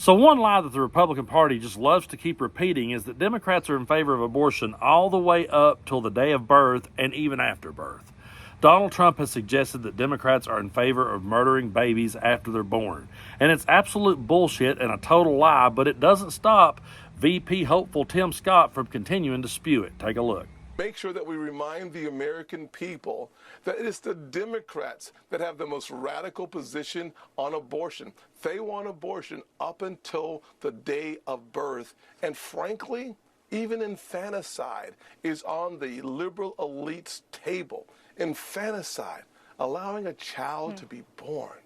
So one lie that the Republican Party just loves to keep repeating is that Democrats are in favor of abortion all the way up till the day of birth and even after birth. Donald Trump has suggested that Democrats are in favor of murdering babies after they're born. And it's absolute bullshit and a total lie, but it doesn't stop VP hopeful Tim Scott from continuing to spew it. Take a look. Make sure that we remind the American people that it is the Democrats that have the most radical position on abortion. They want abortion up until the day of birth. And frankly, even infanticide is on the liberal elite's table. Infanticide, allowing a child to be born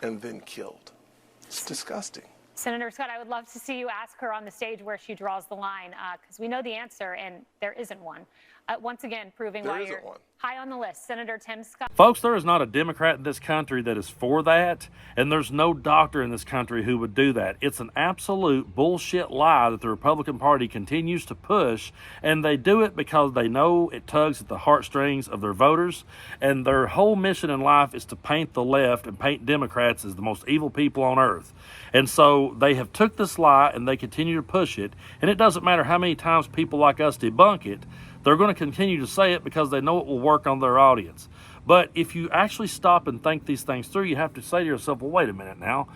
and then killed. It's disgusting. Senator Scott, I would love to see you ask her on the stage where she draws the line, because we know the answer, and there isn't one. Once again, proving why you're high on the list. Senator Tim Scott. Folks, there is not a Democrat in this country that is for that, and there's no doctor in this country who would do that. It's an absolute bullshit lie that the Republican Party continues to push, and they do it because they know it tugs at the heartstrings of their voters, and their whole mission in life is to paint the left and paint Democrats as the most evil people on earth. And so they have took this lie and they continue to push it, and it doesn't matter how many times people like us debunk it. They're going to continue to say it because they know it will work on their audience. But if you actually stop and think these things through, you have to say to yourself, well, wait a minute now.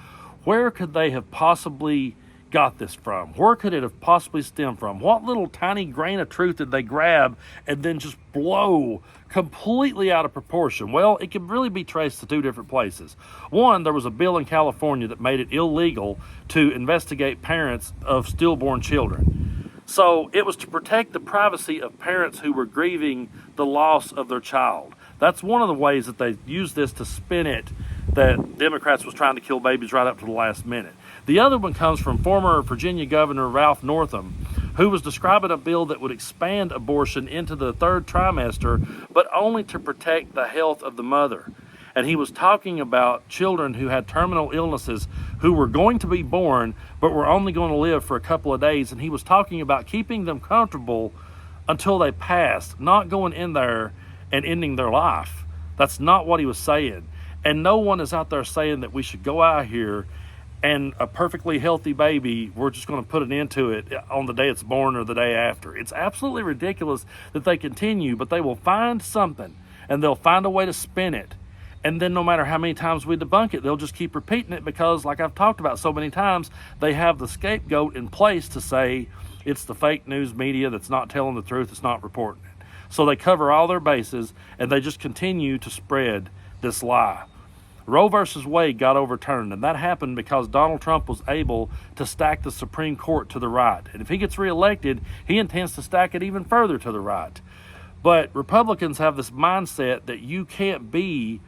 Where could they have possibly got this from? Where could it have possibly stemmed from? What little tiny grain of truth did they grab and then just blow completely out of proportion? Well, it could really be traced to two different places. One, there was a bill in California that made it illegal to investigate parents of stillborn children. So it was to protect the privacy of parents who were grieving the loss of their child. That's one of the ways that they used this to spin it, that Democrats was trying to kill babies right up to the last minute. The other one comes from former Virginia Governor Ralph Northam, who was describing a bill that would expand abortion into the third trimester, but only to protect the health of the mother. And he was talking about children who had terminal illnesses who were going to be born, but were only going to live for a couple of days. And he was talking about keeping them comfortable until they passed, not going in there and ending their life. That's not what he was saying. And no one is out there saying that we should go out here and a perfectly healthy baby, we're just going to put an end to it on the day it's born or the day after. It's absolutely ridiculous that they continue, but they will find something and they'll find a way to spin it. And then no matter how many times we debunk it, they'll just keep repeating it because, like I've talked about so many times, they have the scapegoat in place to say it's the fake news media that's not telling the truth, it's not reporting it. So they cover all their bases and they just continue to spread this lie. Roe versus Wade got overturned, and that happened because Donald Trump was able to stack the Supreme Court to the right. And if he gets reelected, he intends to stack it even further to the right. But Republicans have this mindset that you can't be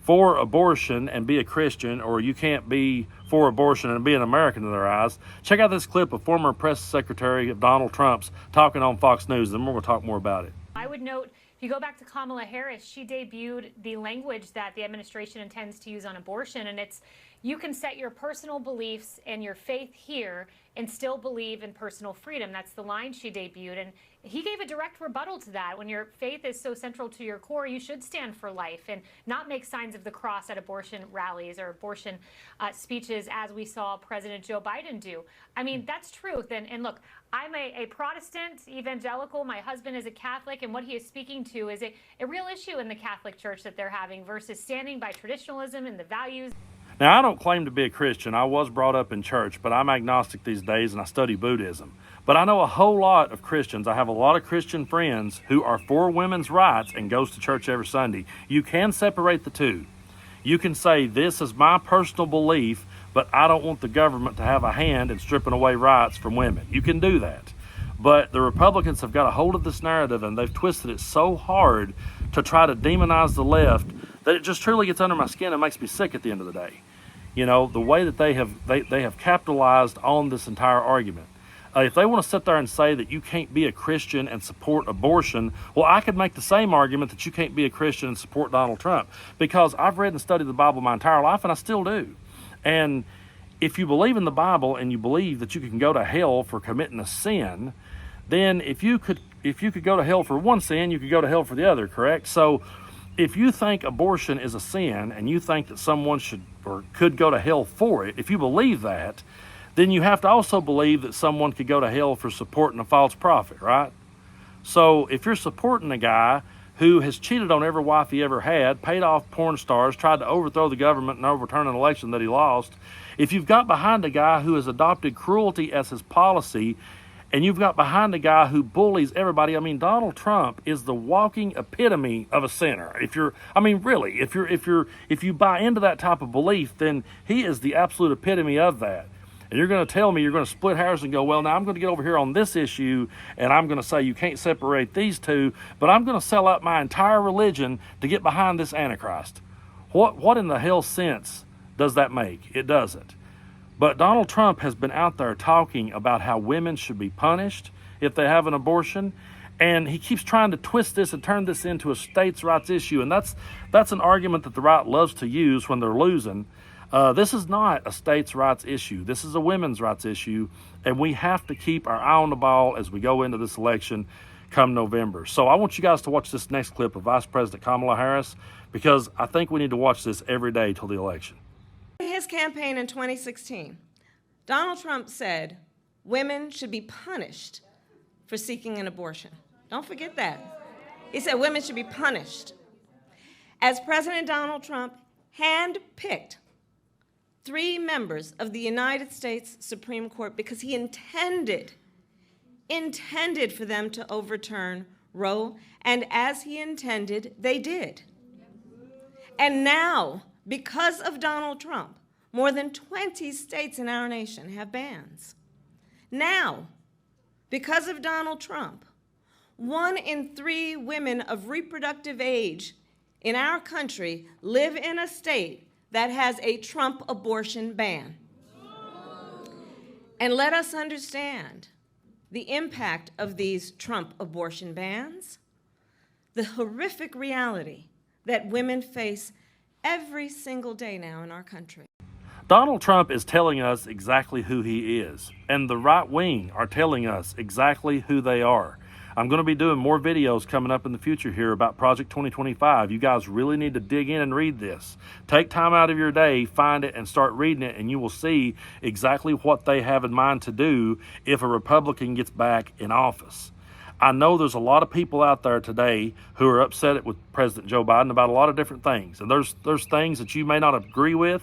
for abortion and be a Christian, or you can't be for abortion and be an American in their eyes. Check out this clip of former press secretary of Donald Trump's talking on Fox News, and we're going to talk more about it. I would note, if you go back to Kamala Harris, she debuted the language that the administration intends to use on abortion, and it's you can set your personal beliefs and your faith here and still believe in personal freedom. That's the line she debuted, and he gave a direct rebuttal to that. When your faith is so central to your core, you should stand for life and not make signs of the cross at abortion rallies or abortion speeches, as we saw President Joe Biden do. I mean, that's truth. And look, I'm a Protestant evangelical. My husband is a Catholic, and what he is speaking to is a real issue in the Catholic Church that they're having versus standing by traditionalism and the values. Now, I don't claim to be a Christian. I was brought up in church, but I'm agnostic these days and I study Buddhism. But I know a whole lot of Christians. I have a lot of Christian friends who are for women's rights and goes to church every Sunday. You can separate the two. You can say, this is my personal belief, but I don't want the government to have a hand in stripping away rights from women. You can do that. But the Republicans have got a hold of this narrative and they've twisted it so hard to try to demonize the left that it just truly gets under my skin and makes me sick at the end of the day. You know, the way that they have capitalized on this entire argument. If they want to sit there and say that you can't be a Christian and support abortion, well, I could make the same argument that you can't be a Christian and support Donald Trump, because I've read and studied the Bible my entire life, and I still do. And if you believe in the Bible and you believe that you can go to hell for committing a sin, then if you could go to hell for one sin, you could go to hell for the other, correct? So if you think abortion is a sin and you think that someone should or could go to hell for it, if you believe that, then you have to also believe that someone could go to hell for supporting a false prophet, right? So if you're supporting a guy who has cheated on every wife he ever had, paid off porn stars, tried to overthrow the government and overturn an election that he lost, if you've got behind a guy who has adopted cruelty as his policy, and you've got behind a guy who bullies everybody, I mean, Donald Trump is the walking epitome of a sinner. If you buy into that type of belief, then he is the absolute epitome of that. And you're going to tell me you're going to split hairs and go, well, now I'm going to get over here on this issue, and I'm going to say you can't separate these two, but I'm going to sell out my entire religion to get behind this Antichrist. What in the hell sense does that make? It doesn't. But Donald Trump has been out there talking about how women should be punished if they have an abortion, and he keeps trying to twist this and turn this into a states' rights issue, and that's an argument that the right loves to use when they're losing. This is not a states' rights issue. This is a women's rights issue, and we have to keep our eye on the ball as we go into this election come November. So I want you guys to watch this next clip of Vice President Kamala Harris, because I think we need to watch this every day till the election. In his campaign in 2016, Donald Trump said women should be punished for seeking an abortion. Don't forget that. He said women should be punished. As President Donald Trump handpicked 3 members of the United States Supreme Court because he intended for them to overturn Roe, and as he intended, they did. And now, because of Donald Trump, more than 20 states in our nation have bans. Now, because of Donald Trump, 1 in 3 women of reproductive age in our country live in a state that has a Trump abortion ban. And let us understand the impact of these Trump abortion bans, the horrific reality that women face every single day now in our country. Donald Trump is telling us exactly who he is, and the right wing are telling us exactly who they are. I'm going to be doing more videos coming up in the future here about Project 2025. You guys really need to dig in and read this. Take time out of your day, find it, and start reading it, and you will see exactly what they have in mind to do if a Republican gets back in office. I know there's a lot of people out there today who are upset with President Joe Biden about a lot of different things. And there's things that you may not agree with,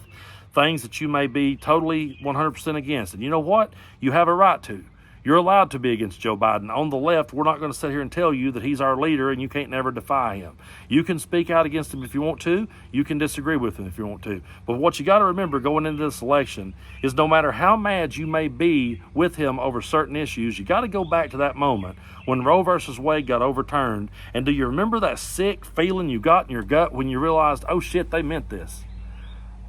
things that you may be totally 100% against. And you know what? You have a right to. You're allowed to be against Joe Biden. On the left, we're not going to sit here and tell you that he's our leader and you can't never defy him. You can speak out against him if you want to. You can disagree with him if you want to. But what you got to remember going into this election is no matter how mad you may be with him over certain issues, you got to go back to that moment when Roe versus Wade got overturned. And do you remember that sick feeling you got in your gut when you realized, oh shit, they meant this?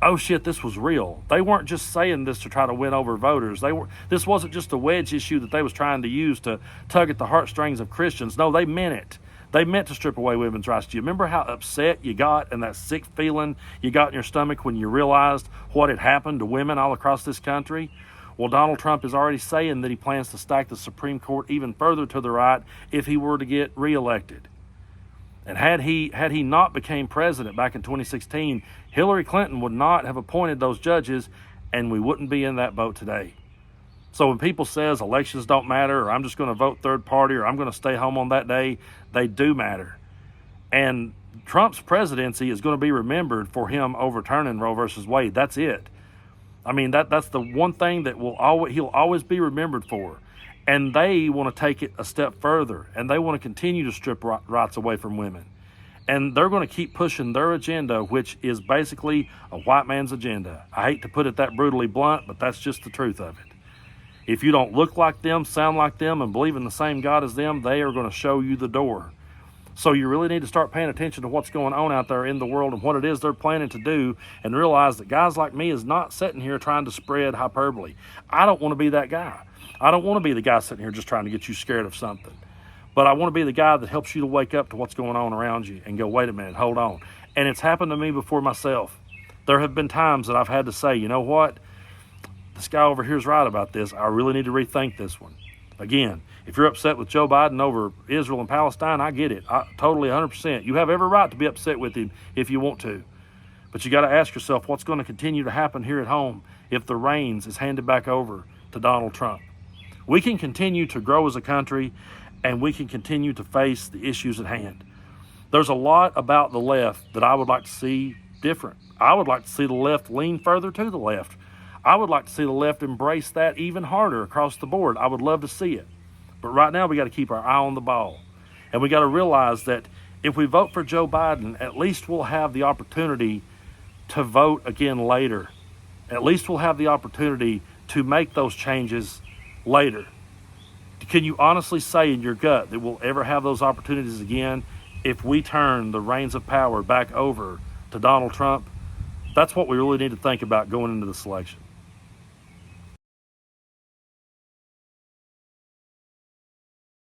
Oh shit, this was real. They weren't just saying this to try to win over voters. This wasn't just a wedge issue that they was trying to use to tug at the heartstrings of Christians. No, they meant it. They meant to strip away women's rights. Do you remember how upset you got and that sick feeling you got in your stomach when you realized what had happened to women all across this country? Well, Donald Trump is already saying that he plans to stack the Supreme Court even further to the right if he were to get reelected. And had he not became president back in 2016, Hillary Clinton would not have appointed those judges, and we wouldn't be in that boat today. So when people says elections don't matter, or I'm just going to vote third party, or I'm going to stay home on that day, they do matter. And Trump's presidency is going to be remembered for him overturning Roe versus Wade. That's it. I mean, that's the one thing that he'll always be remembered for. And they want to take it a step further, and they want to continue to strip rights away from women. And they're going to keep pushing their agenda, which is basically a white man's agenda. I hate to put it that brutally blunt, but that's just the truth of it. If you don't look like them, sound like them, and believe in the same God as them, they are going to show you the door. So you really need to start paying attention to what's going on out there in the world and what it is they're planning to do, and realize that guys like me is not sitting here trying to spread hyperbole. I don't want to be that guy. I don't want to be the guy sitting here just trying to get you scared of something. But I want to be the guy that helps you to wake up to what's going on around you and go, wait a minute, hold on. And it's happened to me before myself. There have been times that I've had to say, you know what? This guy over here is right about this. I really need to rethink this one. Again, if you're upset with Joe Biden over Israel and Palestine, I get it. Totally 100%. You have every right to be upset with him if you want to. But you got to ask yourself what's going to continue to happen here at home if the reins is handed back over to Donald Trump. We can continue to grow as a country, and we can continue to face the issues at hand. There's a lot about the left that I would like to see different. I would like to see the left lean further to the left. I would like to see the left embrace that even harder across the board. I would love to see it. But right now we got to keep our eye on the ball. And we got to realize that if we vote for Joe Biden, at least we'll have the opportunity to vote again later. At least we'll have the opportunity to make those changes later. Can you honestly say in your gut that we'll ever have those opportunities again if we turn the reins of power back over to Donald Trump? That's what we really need to think about going into this election.